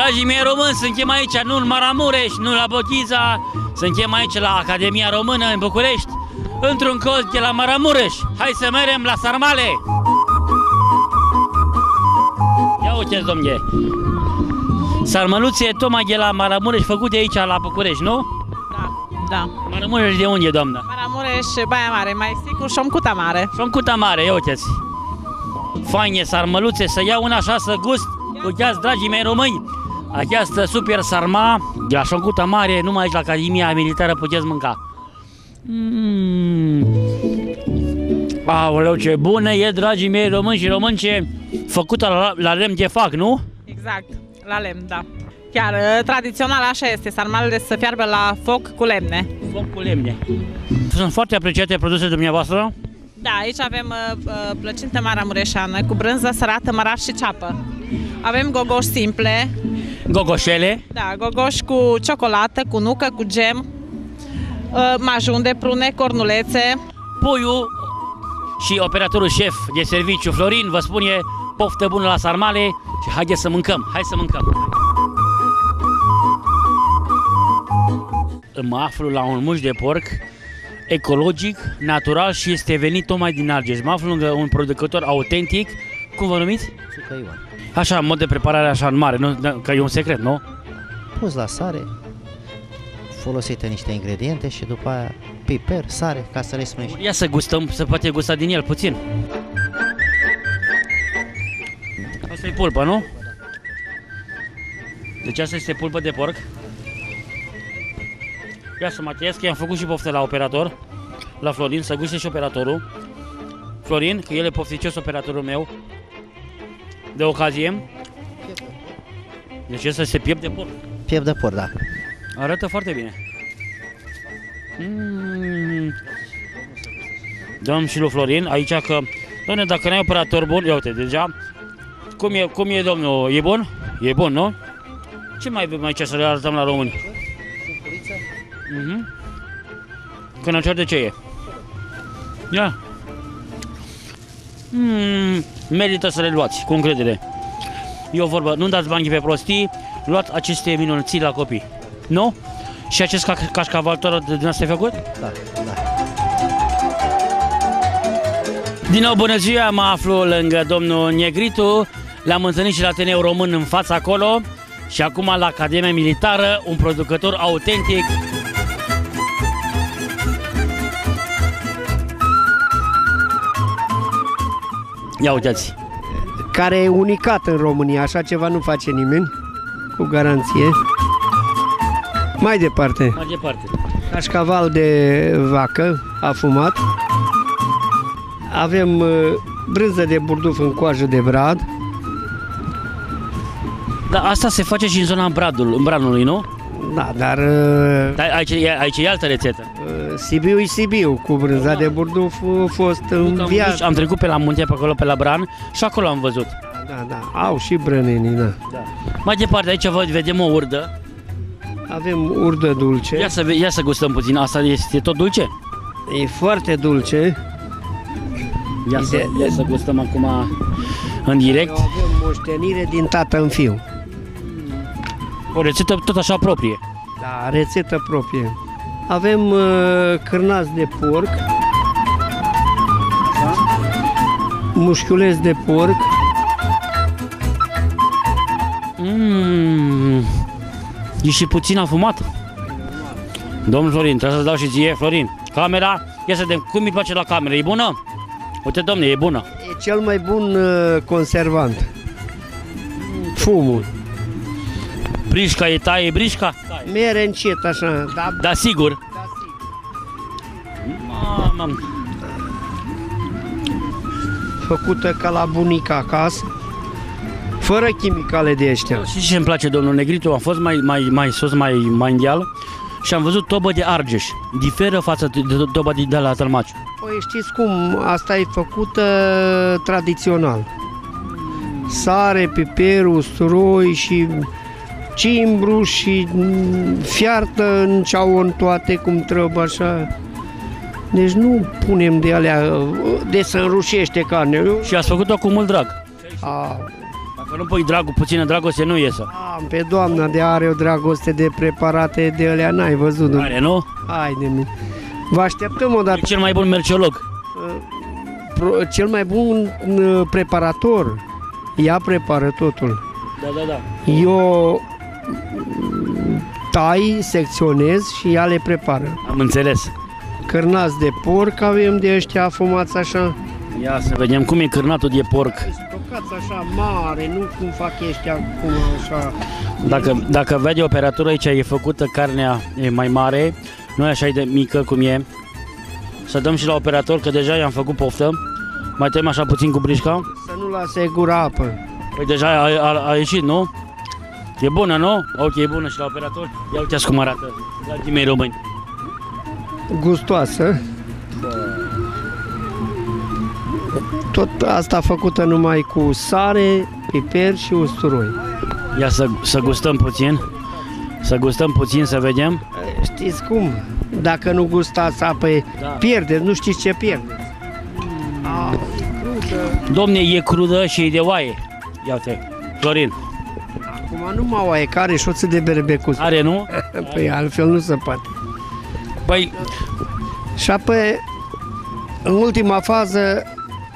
Dragii mei români, suntem aici, nu în Maramureș, nu la Bochiza, suntem aici la Academia Română în București, într-un colț de la Maramureș. Hai să mergem la sarmale! Ia uite, domnule! Sarmăluțe tocmai de la Maramureș, făcute aici la București, nu? Da. Maramureș de unde, doamna? Maramureș, Baia Mare, mai sigur Șomcuta Mare. Șomcuta Mare, ia uite-ți! Faine sarmăluțe, să iau una așa să gust. Uitați, dragii mei români, această super sarma de la Șomcuta Mare, numai aici la Academia Militară puteți mânca. Aoleu, ce bună e, dragii mei români și românce, făcută la lemn de fac, nu? Exact, la lemn, da. Chiar tradițional așa este, sarmalele să fiarbă la foc cu lemne. Foc cu lemne. Sunt foarte apreciate produse dumneavoastră. Da, aici avem plăcintă maramureșeană cu brânză sărată, mărar și ceapă. Avem gogoși simple. Gogoșele. Da, gogoși cu ciocolată, cu nucă, cu gem, majun de prune, cornulețe. Puiul și operatorul șef de serviciu Florin vă spune poftă bună la sarmale și haideți să mâncăm, hai să mâncăm. Mă aflu la un muș de porc ecologic, natural și este venit tocmai din Argeș. Mă aflu lângă un producător autentic. Cum vă numiți? Țucă Ioan. Așa, în mod de preparare așa în mare, nu? Că e un secret, nu? Pus la sare, folosite niște ingrediente și după aia piper, sare, ca să le smești. Ia să gustăm, să poate gusta din el puțin. Asta e pulpă, nu? Deci asta este pulpă de porc. Ia să mă tăiesc, i-am făcut și poftă la operator, la Florin, să guste și operatorul. Florin, că el e pofticios, operatorul meu, de ocazie. Deci ăsta este piept de porc. Piept de porc, da. Arată foarte bine. Dăm și lui Florin, aici că, doamne, dacă n-ai operator bun, ia uite, deja, cum e domnul, e bun? E bun, nu? Ce mai avem aici să le arătăm la români? Cănăcior de ce e? Ia. Merită să le luați, cu încredere. E o vorbă, nu dați bani pe prostii, luați aceste minunății la copii. Nu? Și acest cașcaval din asta e făcut? Da, da. Din nou, bună ziua, mă aflu lângă domnul Negritu. L-am întâlnit și la Ateneul Român în fața acolo. Și acum la Academia Militară, un producător autentic. Ia uitați. Care e unicat în România, așa ceva nu face nimeni, cu garanție. Mai departe. Mai departe. Cașcaval de vacă afumat. Avem brânză de burduf în coajă de brad. Da, asta se face și în zona Bradului, nu? Da, dar Aici e altă rețetă. Sibiu e Sibiu, cu brânza de burduf a fost înviat. Am trecut pe la munte, pe acolo, pe la Bran și acolo am văzut. Da, da, au și brănenii, da. Da. Mai departe, aici vedem o urdă. Avem urdă dulce. Ia să gustăm puțin, asta este tot dulce? E foarte dulce. Ia să gustăm acum în direct. Avem moștenire din tată în fiu. O rețetă tot așa proprie. Da, rețetă proprie. Avem cârnați de porc, mușchiuleți de porc. E și puțin afumat. Domnul Florin, trebuie să-ți dau și ție, Florin. Camera, ia să vedem cum îi place la cameră, e bună? Uite, domne, e bună. E cel mai bun conservant. Fumul. Brișca e taie, brișca? Mere încet așa, da? Da, sigur. Mamă. Făcută ca la bunica acasă, fără chimicale de ăștia. Și ce îmi place, domnul Negritu, am fost mai sus, mai în deal și am văzut tobă de Argeș. Diferă față de toba de la Tălmaci. Păi știți cum, asta e făcută tradițional. Sare, piper, usturoi și cimbru și fiartă în ceaun toate cum trebuie așa. Deci nu punem de alea de să înrușește carne. Și ați făcut-o cu mult drag. Că nu pui puțină dragoste, nu iese. Am pe doamna de are o dragoste de preparate de alea, n-ai văzut. Are, nu? Hai de mine. Vă așteptăm odată. E cel mai bun merciolog. Cel mai bun preparator. Ea prepară totul. Da. Eu tai, secționez și ea le prepară. Am înțeles. Cârnați de porc avem de ăștia afumați așa. Ia să vedem cum e cârnatul de porc. Stocați așa mare, nu cum fac ăștia cum așa. Dacă vede operatorul aici, e făcută carnea e mai mare, nu e așa de mică cum e. Să dăm și la operator, că deja i-am făcut poftă. Mai tăiem așa puțin cu brișca. Să nu lase gura apă. Păi deja a ieșit, nu? E bună, nu? Ok, e bună și la operator. Ia uite cum arată, dragii mei români. Gustoasă. Tot asta făcută numai cu sare, piper și usturoi. Ia să gustăm puțin. Să gustăm puțin, să vedem. Știți cum? Dacă nu gustați apă, Da. pierdeți, nu știți ce pierdeți. Domne, e crudă și e de oaie. Ia uite, Florin. Acum nu mă oaie, care și oță de berbecuț. Are, nu? Păi altfel nu se poate. Păi, Și apoi, în ultima fază,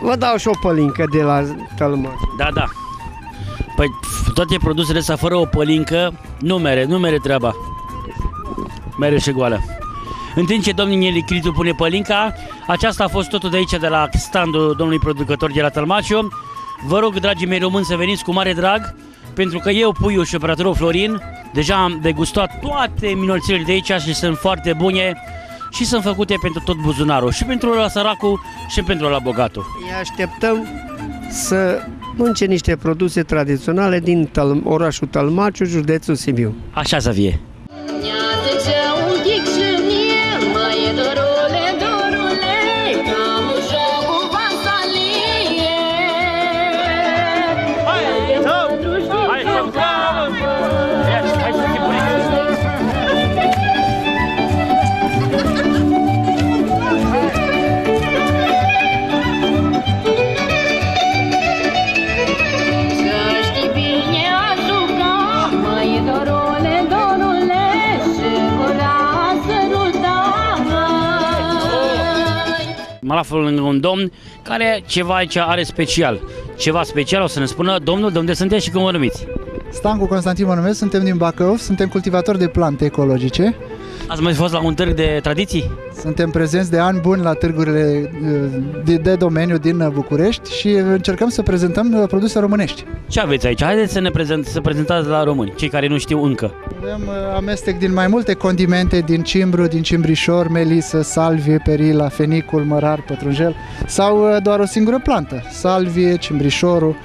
vă dau și o pălincă de la tălmăș. da. Păi toate produsele astea fără o pălincă nu mere treaba. Mere și goală. În timp ce domnul Nelicritu pune pălinca, aceasta a fost totul de aici, de la standul domnului producător de la Tălmaciu. Vă rog, dragii mei români, să veniți cu mare drag, pentru că eu, Puiu și operatorul Florin, deja am degustat toate minolțele de aici și sunt foarte bune și sunt făcute pentru tot buzunarul, și pentru la săracul și pentru la bogatul. Îi așteptăm să mânce niște produse tradiționale din orașul Tălmaciu, județul Sibiu. Așa să fie. Mă aflu lângă un domn care ceva aici are special. Ceva special o să ne spună domnul de unde sunteți și cum vă numiți. Stancu Constantin mă numesc, suntem din Bacău, suntem cultivatori de plante ecologice. Ați mai fost la un târg de tradiții? Suntem prezenți de ani buni la târgurile de domeniu din București și încercăm să prezentăm produse românești. Ce aveți aici? Haideți să ne prezentați la români, cei care nu știu încă. Avem amestec din mai multe condimente, din cimbru, din cimbrișor, melisă, salvie, perila, fenicul, mărar, pătrunjel sau doar o singură plantă, salvie, cimbrișorul.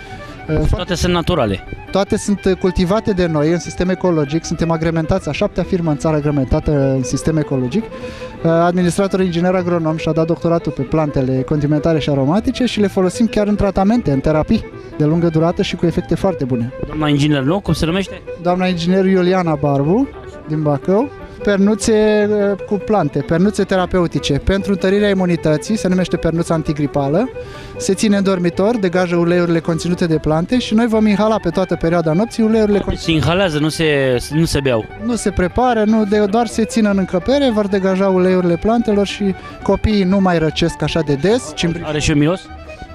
Toate sunt naturale. Toate sunt cultivate de noi în sistem ecologic, suntem agregmentați, a 7-a firmă în țară agrementată în sistem ecologic. Administratorul inginer agronom și-a dat doctoratul pe plantele condimentare și aromatice și le folosim chiar în tratamente, în terapii de lungă durată și cu efecte foarte bune. Doamna inginer, nu? Cum se numește? Doamna inginer Iuliana Barbu, din Bacău, pernuțe cu plante, pernuțe terapeutice pentru întărirea imunității, se numește pernuța antigripală, se ține în dormitor, degajă uleiurile conținute de plante și noi vom inhala pe toată perioada nopții uleiurile Se inhalează, nu se beau. Nu se prepară, doar se țină în încăpere, vor degaja uleiurile plantelor și copiii nu mai răcesc așa de des. Are și un miros?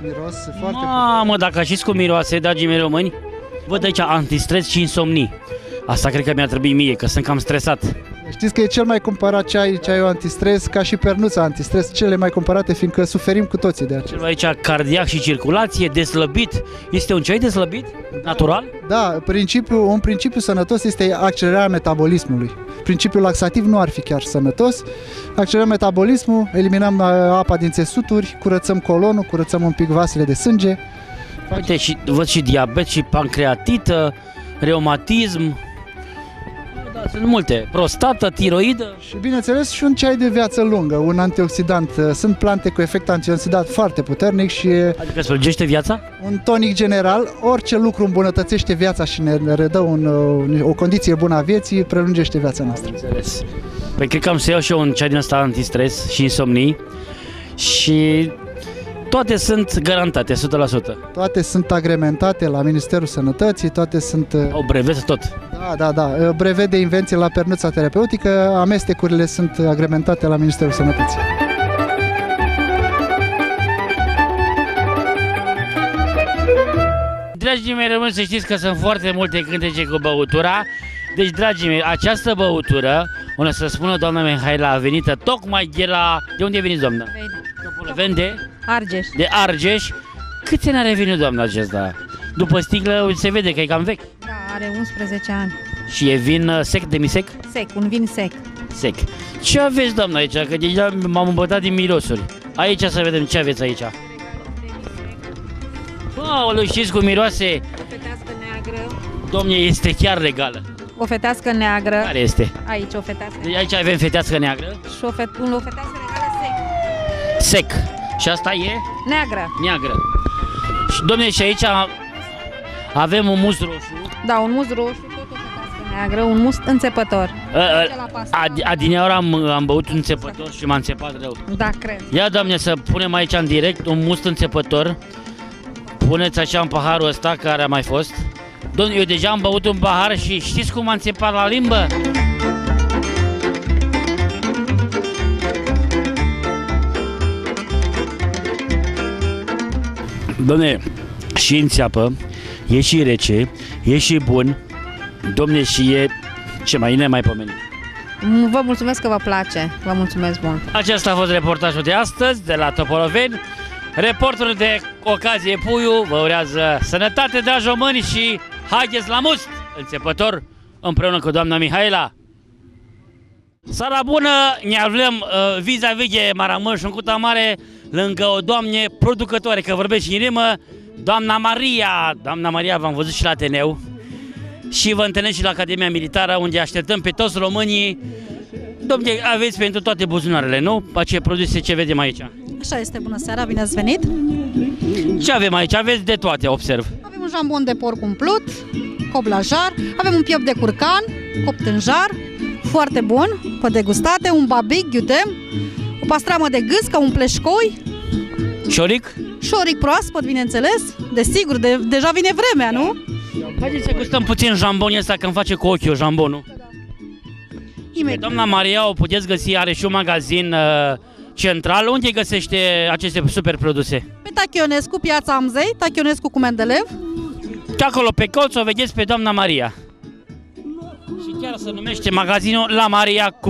Miros foarte Mamă, dacă știți cum miroase, dragii mei români, văd aici antistres și insomnii. Asta cred că mi-a trebuit mie, că sunt cam stresat. Știți că e cel mai cumpărat ceaiul antistres, ca și pernuța antistres, cele mai cumpărate, fiindcă suferim cu toții de aceea. Aici cardiac și circulație, deslăbit. Este un ceai deslăbit? Natural? Da, un principiu sănătos este accelerarea metabolismului. Principiul laxativ nu ar fi chiar sănătos. Accelerăm metabolismul, eliminăm apa din țesuturi, curățăm colonul, curățăm un pic vasele de sânge. Uite, și văd și diabet, și pancreatită, reumatism. Da, sunt multe. Prostată, tiroidă. Și bineînțeles și un ceai de viață lungă, un antioxidant. Sunt plante cu efect antioxidant foarte puternic și adică spălgește viața? Un tonic general. Orice lucru îmbunătățește viața și ne redă o condiție bună a vieții, prelungește viața noastră. Înțeles. Păi cred că am să iau și eu un ceai din ăsta antistres și insomnii. Și toate sunt garantate, 100%. Toate sunt agrementate la Ministerul Sănătății, toate sunt... Au brevet tot. Da. Brevet de invenție la pernuța terapeutică, amestecurile sunt agrementate la Ministerul Sănătății. Dragii mei, rămân să știți că sunt foarte multe cântece cu băutura. Deci, dragii mei, această băutură, o să spună doamna Mihaela, a venit tocmai de la... De unde veniți, doamnă? De Argeș. De Argeș. Câți ani are venit doamna acesta? După sticlă se vede că e cam vechi. Da, are 11 ani. Și e vin sec, demisec? Sec, un vin sec. Sec. Ce aveți, doamna, aici? Că deja m-am îmbătat din mirosuri. Aici să vedem ce aveți aici. Aoleu, știți cum miroase? O fetească neagră. Domne, este chiar regală. O fetească neagră. Care este? Aici o fetească. Deci aici avem fetească neagră. Și o fetească regală sec. Sec. Și asta e Neagră. neagră. Și, domne, și aici avem un mus roșu. Da, un mus roșu, tot o fetească neagră, un mus înțepător. De la pasta. Adineaura am băut un înțepător și m-a înțepat rău. Da, cred. Ia, doamne, să punem aici în direct un must înțepător. Puneți așa în paharul ăsta care a mai fost. Dom'le, eu deja am băut un pahar și știți cum m-a înțepat la limbă? Dom'le, și înțeapă, e și rece, e și bun, dom'le, și e ce mai nemaipomenit. Vă mulțumesc că vă place. Vă mulțumesc mult. Acesta a fost reportajul de astăzi de la Topoloveni. Reporterul de ocazie Puiu vă urează sănătate, dragi români, și haideți la must înțepător împreună cu doamna Mihaela. Seara bună, ne aflăm vis-a-vis de Maramureș, în Cuta Mare, lângă o doamne producătoare, că vorbește și în rimă, doamna Maria. Doamna Maria, v-am văzut și la Ateneu și vă întâlnesc și la Academia Militară, unde așteptăm pe toți românii. Dom'le, aveți pentru toate buzunarele, nu? Acele produse ce vedem aici. Așa este, bună seara, bine ați venit! Ce avem aici? Aveți de toate, observ. Avem un jambon de porc umplut, copt la jar, avem un piept de curcan, copt în jar, foarte bun, pe degustate, un babic, ghiutem, o pastramă de gâscă, un pleșcoi, Șoric? șoric proaspăt, bineînțeles, desigur, deja vine vremea, nu? Haideți să gustăm puțin jambonul ăsta, că îmi face cu ochiul jambonul. Imediat. Doamna Maria, o puteți găsi, are și un magazin central. Unde găsește aceste super produse? Pe Tachionescu, piața Amzei, Tachionescu cu Mendeleev. Și acolo pe colț o vedeți pe doamna Maria. Și chiar se numește magazinul La Maria, cu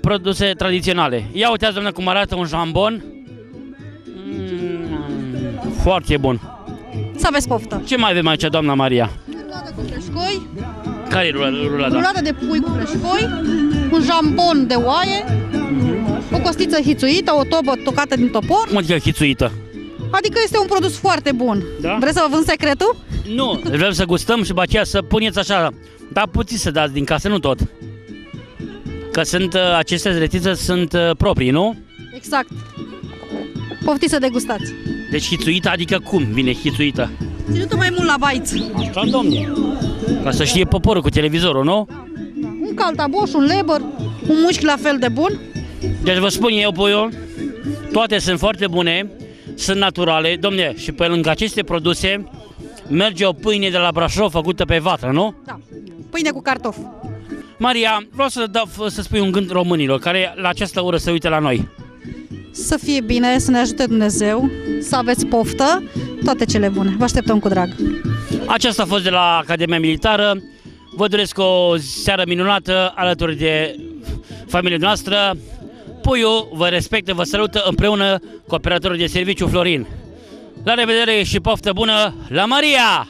produse tradiționale. Ia uitați, doamna, cum arată un jambon. Foarte bun. Să aveți poftă. Ce mai avem aici, doamna Maria? Rulată cu pleșcoi, Care e rulada? rulată de pui cu pleșcoi, un jambon de oaie, o costiță hițuită, o tobă tocată din topor. Cum adică hițuită? Adică este un produs foarte bun. Da? Vreți să vă vând secretul? Nu, vrem să gustăm și după aceea să puneți așa, dar puțin să dați din casă, nu tot. Că sunt, aceste zletițe sunt proprii, nu? Exact. Poftiți să degustați. Deci hițuită, adică cum vine hițuită? Ținută mai mult la baiț. Așa, domne. Ca să știe poporul cu televizorul, nu? Un caltaboș, un leber, un mușchi la fel de bun. Deci vă spun eu, puiul, toate sunt foarte bune, sunt naturale. Domne, și pe lângă aceste produse merge o pâine de la Brașov făcută pe vatră, nu? Da. Pâine cu cartofi. Maria, vreau să spui un gând românilor care la această oră se uită la noi. Să fie bine, să ne ajute Dumnezeu, să aveți poftă, toate cele bune. Vă așteptăm cu drag. Aceasta a fost de la Academia Militară. Vă doresc o seară minunată alături de familia noastră. Puiul vă respectă, vă salută împreună cu operatorul de serviciu Florin. La revedere și poftă bună la Maria!